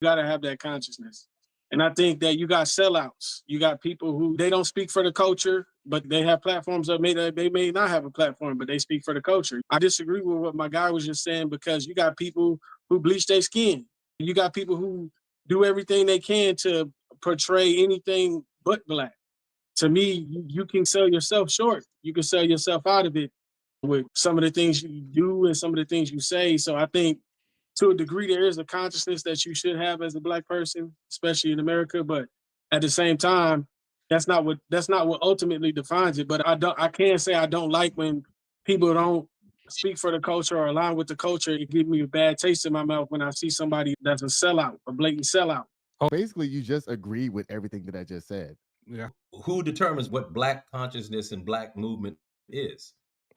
got to have that consciousness. And I think that you got sellouts. You got people who they don't speak for the culture, but they have platforms that they may not have a platform, but they speak for the culture. I disagree with what my guy was just saying because you got people who bleach their skin. You got people who do everything they can to portray anything but black. To me, you can sell yourself short. You can sell yourself out of it with some of the things you do and some of the things you say. So I think to a degree there is a consciousness that you should have as a black person, especially in America. But at the same time, that's not what ultimately defines it. But I can't say I don't like when people don't speak for the culture or align with the culture. It gives me a bad taste in my mouth when I see somebody that's a sellout, a blatant sellout. Oh, basically, you just agree with everything that I just said. Yeah. Who determines what black consciousness and black movement is?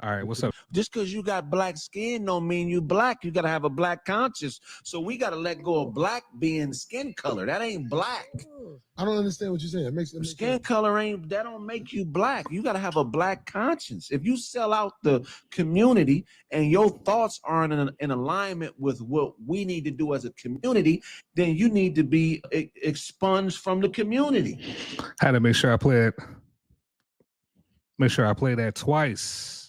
All right, what's up? Just because you got black skin don't mean you black. You got to have a black conscience. So we got to let go of black being skin color. That ain't black. I don't understand what you're saying. It makes skin color ain't, that don't make you black. You got to have a black conscience. If you sell out the community and your thoughts aren't in alignment with what we need to do as a community, then you need to be expunged from the community. Had to make sure I play it. Make sure I play that twice.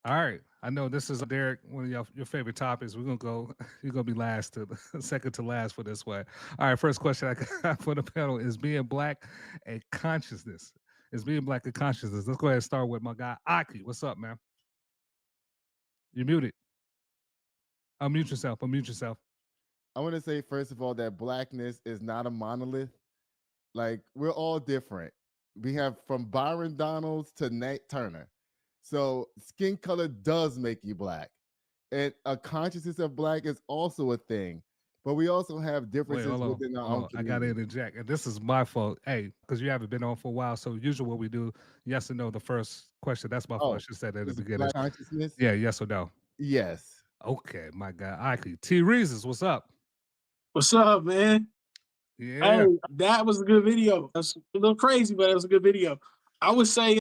All right. I know this is, Derek, one of your favorite topics. We're you're gonna be second to last for this one. All right, first question I got for the panel is being black a consciousness. Is being black a consciousness? Let's go ahead and start with my guy Aki. What's up, man? You're muted. Unmute yourself. I want to say, first of all, that blackness is not a monolith. Like, we're all different. We have from Byron Donalds to Nate Turner. So skin color does make you black. And a consciousness of black is also a thing. But we also have differences within our own community. I got to interject. And this is my fault. Hey, because you haven't been on for a while. So usually what we do, yes or no, the first question. That's my fault. I should say that at the beginning. Black consciousness? Yeah, yes or no? Yes. Okay, my guy. Aki. T. Reasons, what's up? What's up, man? Yeah. Hey, that was a good video. That's a little crazy, but it was a good video. I would say,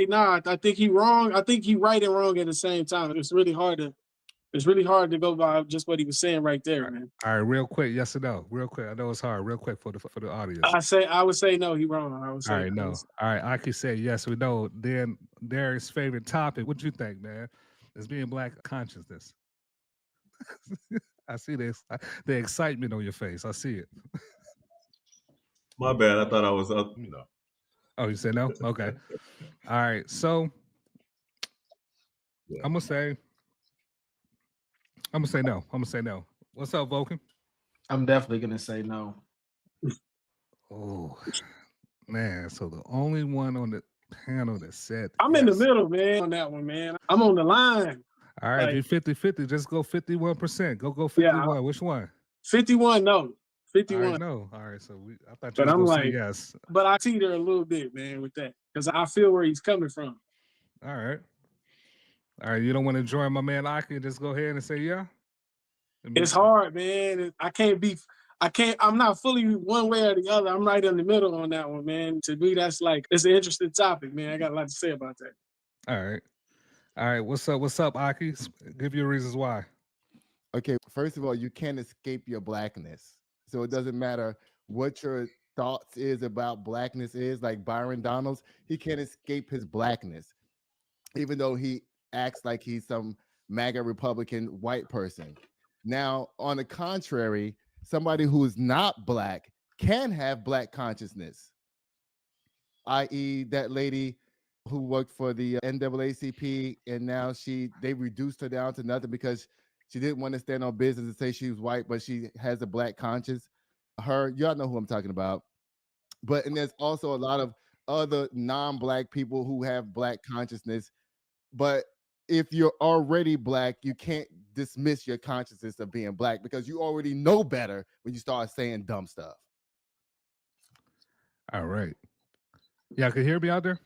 nah, I think he wrong. I think he right and wrong at the same time. It's really hard to go by just what he was saying right there, man. All right, real quick, yes or no? Real quick. I know it's hard. Real quick for the audience. I would say no, he wrong. I would say all right, no. All right, Aki said yes or no. Then Derek's favorite topic. What you think, man? Is being black consciousness. I see this. The excitement on your face. I see it. My bad. I thought I was up. Oh, you said no? Okay. All right. So yeah. I'm gonna say no. What's up, Vulcan? I'm definitely gonna say no. Oh man. So the only one on the panel that said I'm in the middle, man, on that one, man. I'm on the line. All right, if you're 50-50, just go 51%. Go 51. Yeah, which one? 51, no. 51. All right, no. All right, so I thought you were going to say yes. But I teeter a little bit, man, with that. Because I feel where he's coming from. All right. You don't want to join my man Aki and just go ahead and say yeah? It's hard, man. I'm not fully one way or the other. I'm right in the middle on that one, man. To me, it's an interesting topic, man. I got a lot to say about that. All right. What's up, Aki? Give your reasons why. Okay, first of all, you can't escape your blackness. So it doesn't matter what your thoughts is about blackness is. Like Byron Donalds, he can't escape his blackness, even though he acts like he's some MAGA Republican white person. Now, on the contrary, somebody who is not black can have black consciousness, i.e. that lady who worked for the NAACP, and now they reduced her down to nothing because she didn't want to stand on business and say she was white, but she has a black conscience. Y'all know who I'm talking about. And there's also a lot of other non-black people who have black consciousness. But if you're already black, you can't dismiss your consciousness of being black because you already know better when you start saying dumb stuff. All right. Y'all can hear me out there?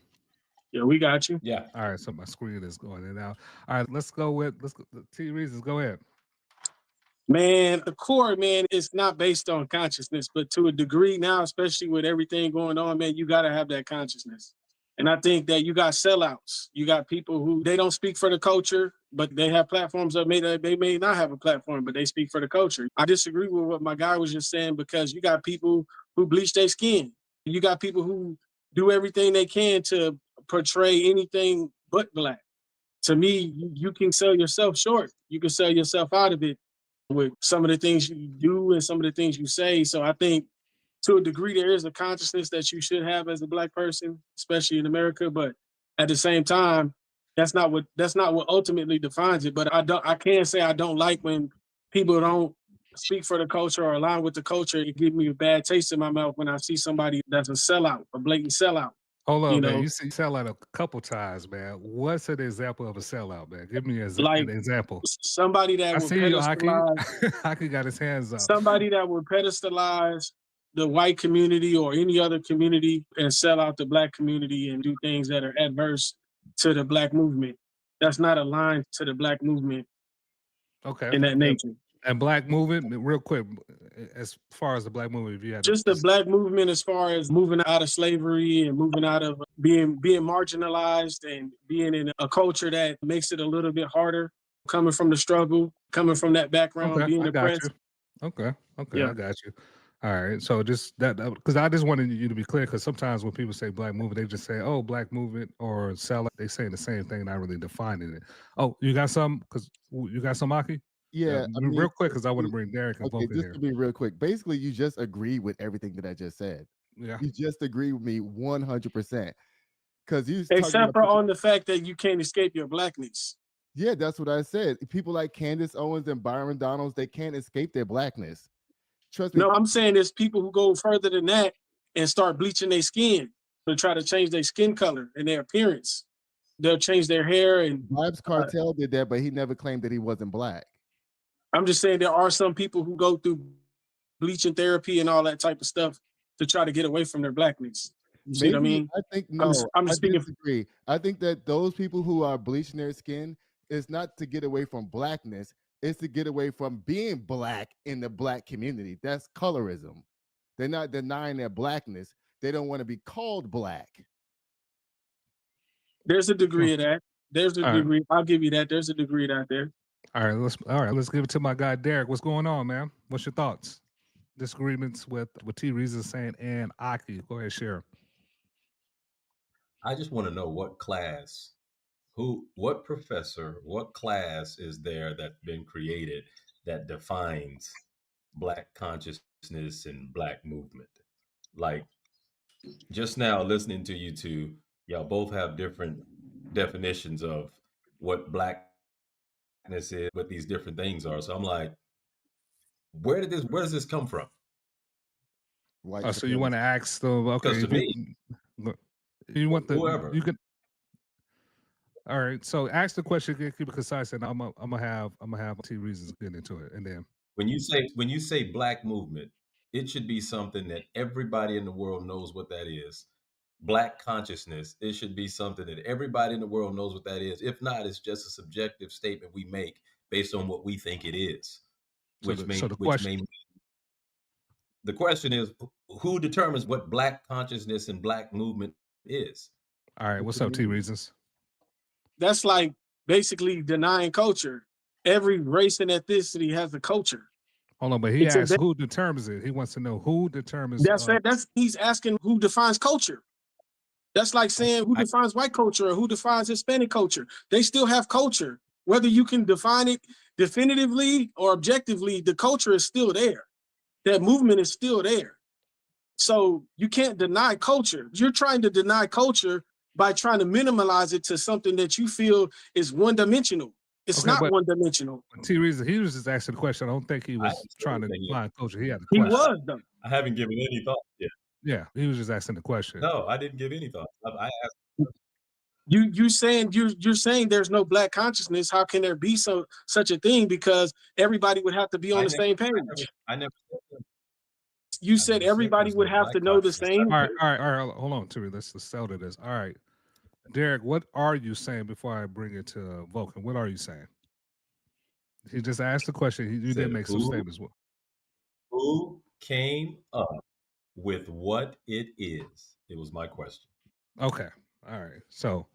Yeah, we got you. Yeah. All right, so my screen is going in and out. All right, let's go T Reasons. Go ahead. Man, the core, man, is not based on consciousness, but to a degree now, especially with everything going on, man, you got to have that consciousness. And I think that you got sellouts. You got people who they don't speak for the culture, but they have platforms that they may not have a platform, but they speak for the culture. I disagree with what my guy was just saying because you got people who bleach their skin. You got people who do everything they can to portray anything but black. To me, you can sell yourself short. You can sell yourself out of it with some of the things you do and some of the things you say. So I think to a degree there is a consciousness that you should have as a black person, especially in America. But at the same time, that's not what ultimately defines it. But I can't say I don't like when people don't speak for the culture or align with the culture. It gives me a bad taste in my mouth when I see somebody that's a sellout, a blatant sellout. Hold on, You man. know, You see sellout a couple times, man. What's an example of a sellout, man? Give me like an example. somebody that I would see you, Aki. pedestalize Aki got his hands up. somebody that would pedestalize the white community or any other community and sell out the black community and do things that are adverse to the black movement. That's not aligned to the black movement Okay. in that nature. And black movement, real quick, as far as the black movement, if you had Just the black movement as far as moving out of slavery and moving out of being marginalized and being in a culture that makes it a little bit harder, coming from the struggle, coming from that background, okay, being I got oppressed. you. Okay, Yeah. I got you. All right, so just that because I just wanted you to be clear because sometimes when people say black movement, they just say, "Oh, black movement" or "sell." They saying the same thing, not really defining it. Oh, you got some? Because you got some, Aki? Yeah, I mean, real quick, just because I to want to be bring Derek and okay, Vulcan just here. to be real quick. Basically, you just agree with everything that I just said. Yeah. You just agree with me 100%. Because you talking Except about for people, on the fact that you can't escape your blackness. yeah, that's what I said. People like Candace Owens and Byron Donalds, they can't escape their blackness. Trust me. No, I'm saying there's people who go further than that and start bleaching their skin to try to change their skin color and their appearance. They'll change their hair and Vibes Cartel did that, but he never claimed that he wasn't black. I'm just saying there are some people who go through bleaching therapy and all that type of stuff to try to get away from their blackness. You see what I mean? I think I'm no, just I speaking. disagree. I think that those people who are bleaching their skin is not to get away from blackness, it's to get away from being black in the black community. That's colorism. They're not denying their blackness. They don't want to be called black. There's a degree of that. There's a All right. degree. I'll give you that. There's a degree of that there. All right, let's give it to my guy Derek. What's going on, man? What's your thoughts? Disagreements with T Reason saying and Aki. Go ahead, share. I just want to know what class, what professor, what class is there that's been created that defines black consciousness and black movement? Like just now listening to you two, y'all both have different definitions of what blackness is, what these different things are. So I'm like, where does this come from? White So you want to ask them? Okay, Because to me, you want whoever. you can. All right, so ask the question, keep it concise, and I'm gonna have T Reasons get into it, and then when you say black movement, it should be something that everybody in the world knows what that is. Black consciousness, it should be something that everybody in the world knows what that is. If not, it's just a subjective statement we make based on what we think it is. The question is, who determines what black consciousness and black movement is? All right, what's up, T Reasons? That's like basically denying culture. Every race and ethnicity has a culture. Hold on, but he asked who determines it. He wants to know who determines. That's he's asking who defines culture. That's like saying who defines white culture or who defines Hispanic culture. They still have culture. Whether you can define it definitively or objectively, the culture is still there. That movement is still there. So you can't deny culture. You're trying to deny culture by trying to minimalize it to something that you feel is one-dimensional. It's not one-dimensional. T Reason, he was just asking the question. I don't think he was trying to define culture. He had a He question. was though. I haven't given any thought yet. Yeah, he was just asking the question. No, I didn't give any thought. I asked. You're saying there's no black consciousness. How can there be such a thing? Because everybody would have to be on the same page. I never said that. You said everybody would have to know the same. All right. Hold on, Terry. Let's settle this. All right, Derek, what are you saying before I bring it to Vulcan? What are you saying? He just asked the question. You did make some statements. Who came up with what it is? It was my question. Okay. All right. So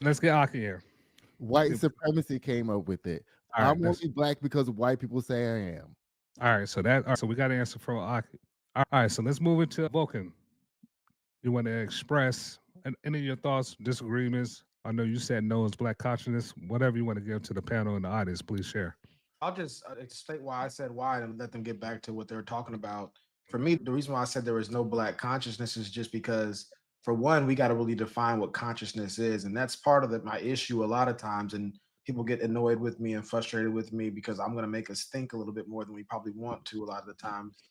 let's get Aki here. White supremacy came up with it. All right, I'm only black because white people say I am. All right. So we got an answer from Aki. All right. So let's move into Vulcan. You want to express any of your thoughts, disagreements? I know you said no is black consciousness. Whatever you want to give to the panel and the audience, please share. I'll just state why I said why and let them get back to what they're talking about. For me, the reason why I said there is no black consciousness is just because, for one, we got to really define what consciousness is. And that's part of my issue a lot of times. And people get annoyed with me and frustrated with me because I'm going to make us think a little bit more than we probably want to a lot of the times.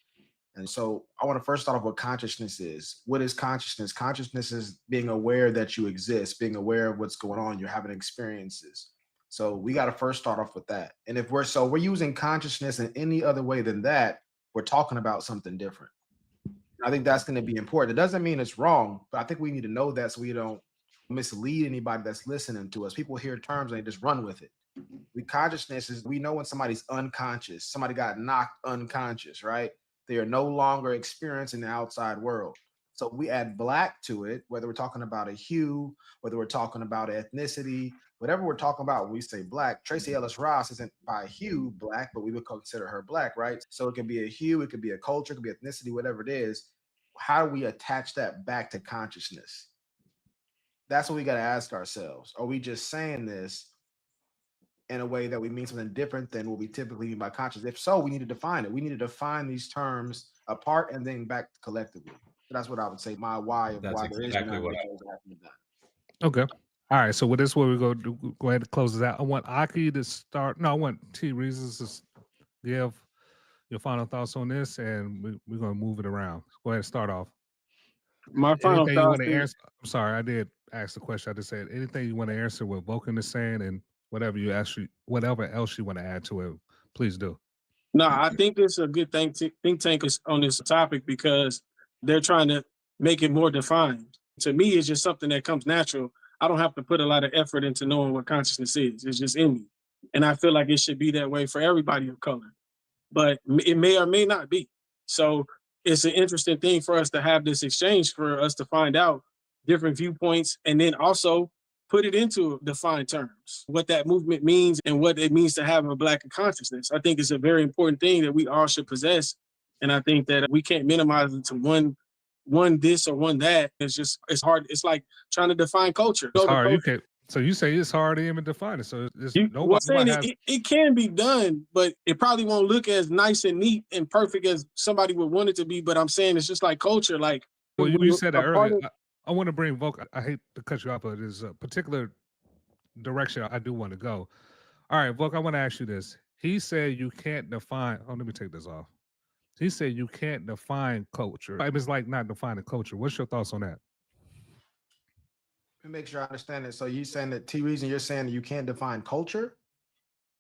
And so I want to first start off what consciousness is. What is consciousness? Consciousness is being aware that you exist, being aware of what's going on. You're having experiences. So we got to first start off with that. And if we're using consciousness in any other way than that, we're talking about something different. I think that's going to be important. It doesn't mean it's wrong, but I think we need to know that so we don't mislead anybody that's listening to us. People hear terms and they just run with it. Consciousness is, we know when somebody's unconscious, somebody got knocked unconscious, right? They are no longer experiencing the outside world. So we add black to it, whether we're talking about a hue, whether we're talking about ethnicity, whatever we're talking about when we say black. Tracy Ellis Ross isn't by hue black, but we would consider her black, right? So it could be a hue, it could be a culture, it could be ethnicity, whatever it is. How do we attach that back to consciousness? That's what we got to ask ourselves. Are we just saying this in a way that we mean something different than what we typically mean by conscious? If so, we need to define it. We need to define these terms apart and then back collectively. So that's what I would say. My why of That's why there is exactly none what because I haven't done. Okay. All right. So with this, what we go do, go ahead and close this out. I want Aki to start. No, I want T Reasons to give your final thoughts on this, and we're going to move it around. Go ahead and start off. My final Anything you thoughts want to is, answer? I'm sorry, I did ask the question. I just said anything you want to answer what Vulcan is saying, and whatever else you want to add to it, please do. no, I think it's a good thing to think tank is on this topic because they're trying to make it more defined. To me, it's just something that comes natural. I don't have to put a lot of effort into knowing what consciousness is. It's just in me. And I feel like it should be that way for everybody of color. But it may or may not be. So it's an interesting thing for us to have this exchange for us to find out different viewpoints and then also put it into defined terms, what that movement means and what it means to have a black consciousness. I think it's a very important thing that we all should possess. And I think that we can't minimize it to one this or one that. It's hard. It's like trying to define culture. It's hard. You can't. So you say it's hard to even define it. So it can be done, but it probably won't look as nice and neat and perfect as somebody would want it to be. But I'm saying it's just like culture. Like, well, you said that earlier. I want to bring Vulcan. I hate to cut you off, but there's a particular direction I do want to go. All right, Vulcan, I want to ask you this. He said you can't define. Oh, let me take this off. He said you can't define culture. It's like not defining culture. What's your thoughts on that? Let me make sure I understand it. So you're saying that T-Reason, you're saying that you can't define culture?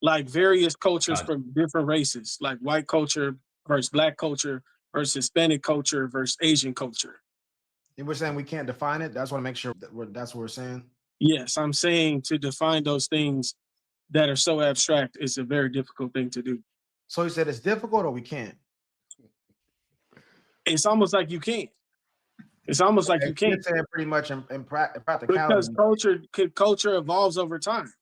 Like various cultures from different races, like white culture versus black culture versus Hispanic culture versus Asian culture. And we're saying we can't define it? That's what I make sure that's what we're saying? Yes, I'm saying to define those things that are so abstract is a very difficult thing to do. So you said it's difficult or we can't? It's almost like you can't. It's almost like you can't. You're saying pretty much in practicality. Because culture evolves over time.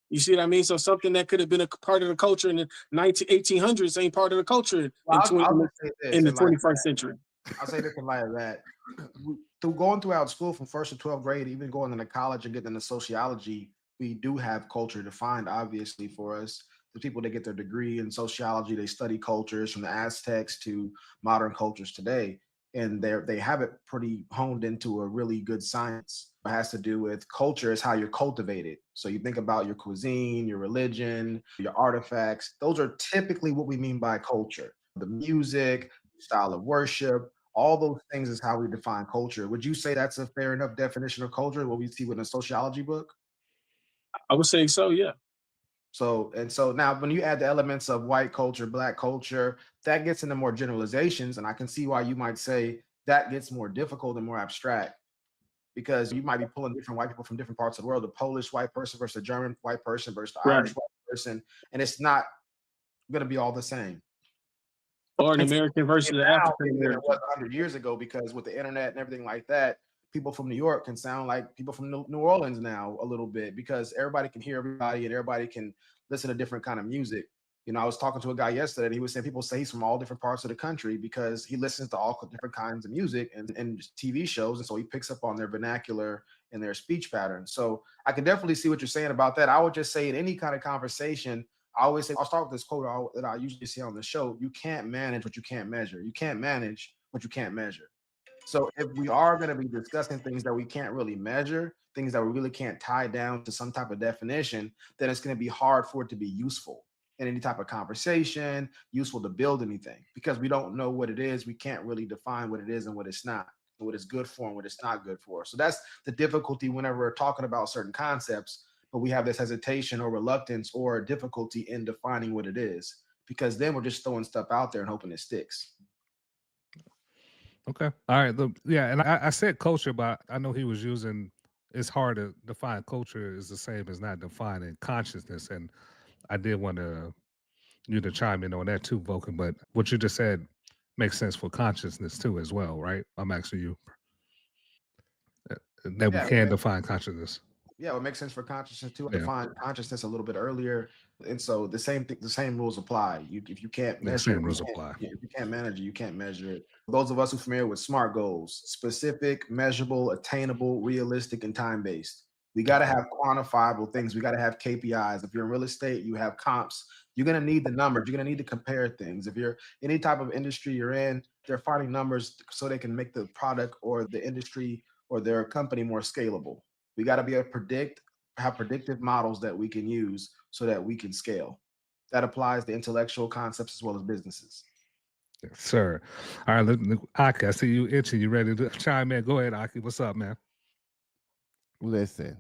You see what I mean? So something that could have been a part of the culture in the 1800s ain't part of the culture in the 21st century. I'll say this in light of that. Through going throughout school from 1st to 12th grade, even going into college and getting into sociology, we do have culture defined, obviously, for us. The people that get their degree in sociology, they study cultures from the Aztecs to modern cultures today. And they have it pretty honed into a really good science. It has to do with culture is how you're cultivated. So you think about your cuisine, your religion, your artifacts. Those are typically what we mean by culture. The music, style of worship, all those things is how we define culture. Would you say that's a fair enough definition of culture, what we see within a sociology book? I would say so, yeah. So now when you add the elements of white culture, black culture, that gets into more generalizations. And I can see why you might say that gets more difficult and more abstract, because you might be pulling different white people from different parts of the world, the Polish white person versus the German white person versus the Irish white person. And it's not going to be all the same. Or an American versus the African American. It was 100 years ago, because with the internet and everything like that, people from New York can sound like people from New Orleans now a little bit, because everybody can hear everybody and everybody can listen to different kind of music. I was talking to a guy yesterday and he was saying people say he's from all different parts of the country because he listens to all different kinds of music and TV shows. And so he picks up on their vernacular and their speech patterns. So I can definitely see what you're saying about that. I would just say in any kind of conversation, I always say, I'll start with this quote that I usually say on the show: you can't manage what you can't measure. You can't manage what you can't measure. So if we are going to be discussing things that we can't really measure, things that we really can't tie down to some type of definition, then it's going to be hard for it to be useful in any type of conversation, useful to build anything, because we don't know what it is. We can't really define what it is and what it's not, and what it's good for and what it's not good for. So that's the difficulty whenever we're talking about certain concepts, but we have this hesitation or reluctance or difficulty in defining what it is, because then we're just throwing stuff out there and hoping it sticks. Okay. All right. Yeah, and I said culture, but I know he was using. It's hard to define culture is the same as not defining consciousness, and I did want you to chime in on that too, Vulcan. But what you just said makes sense for consciousness too, as well, right? I'm asking you that we Yeah, can define consciousness. yeah, it makes sense for consciousness too. I Yeah, defined consciousness a little bit earlier, and so the same thing, the same rules apply. If you can't the measure same it, rules apply. if you can't manage it, you can't measure it. Those of us who are familiar with SMART goals: specific, measurable, attainable, realistic, and time based. We got to have quantifiable things. We got to have KPIs. If you're in real estate, you have comps. You're going to need the numbers. You're going to need to compare things. If you're any type of industry you're in, they're finding numbers so they can make the product or the industry or their company more scalable. We got to be able to have predictive models that we can use so that we can scale. That applies to intellectual concepts as well as businesses. Yes, sir. All right, Aki, I see you itching. You ready to chime in? Go ahead, Aki. What's up, man? Listen,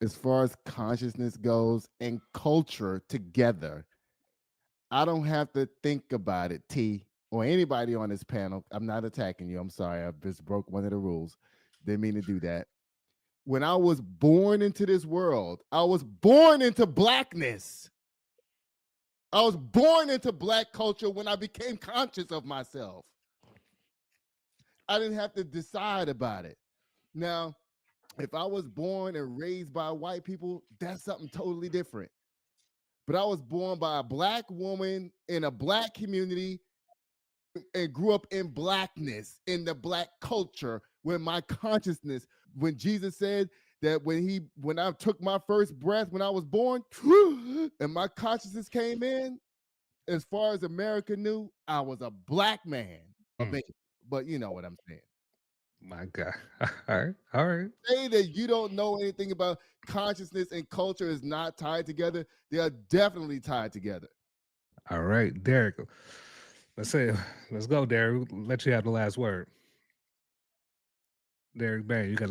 as far as consciousness goes and culture together, I don't have to think about it, T, or anybody on this panel. I'm not attacking you. I'm sorry. I just broke one of the rules. Didn't mean to do that. When I was born into this world, I was born into blackness. I was born into black culture when I became conscious of myself. I didn't have to decide about it. Now, if I was born and raised by white people, that's something totally different. But I was born by a black woman in a black community and grew up in blackness, in the black culture, where my consciousness, when Jesus said that when I took my first breath when I was born, and my consciousness came in, as far as America knew, I was a black man. But you know what I'm saying. My God. All right. Say that you don't know anything about consciousness and culture is not tied together. They are definitely tied together. All right, Derek. Let's go, Derek. Let you have the last word. Derek Bang, you have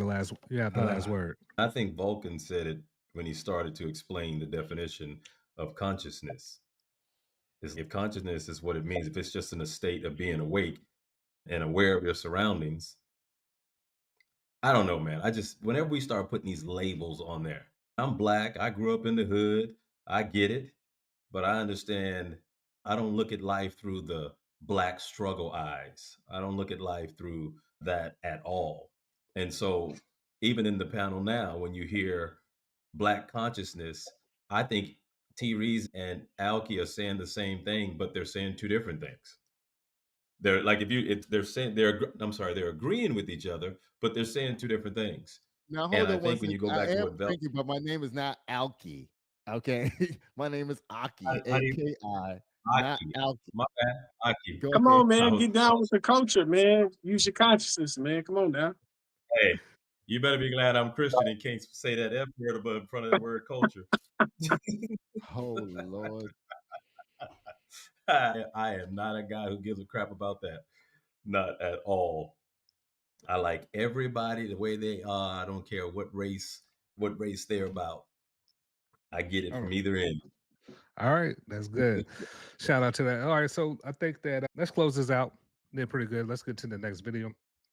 the last word. I think Vulcan said it when he started to explain the definition of consciousness. If consciousness is what it means, if it's just in a state of being awake and aware of your surroundings, I don't know, man. Whenever we start putting these labels on there, I'm black, I grew up in the hood, I get it, but I understand I don't look at life through the black struggle eyes. I don't look at life through that at all. And so, even in the panel now, when you hear black consciousness, I think T. Rees and Alki are saying the same thing, but they're saying two different things. They're like they're agreeing with each other, but they're saying two different things. Now And hold I on one think when second. you go I back to am what thinking, but my name is not Alki. Okay, my name is Aki, How do you- AKI, not Aki, Alki. my bad, Aki. Go Come ahead. on, man. Get down with the culture, man. Use your consciousness, man. Come on now. Hey, you better be glad I'm Christian and can't say that F word above in front of the word culture. Oh Lord. I am not a guy who gives a crap about that. Not at all. I like everybody the way they are. I don't care what race they're about. I get it from either end. All right, that's good. Shout out to that. All right, so I think that let's close this out. They're pretty good. Let's get to the next video.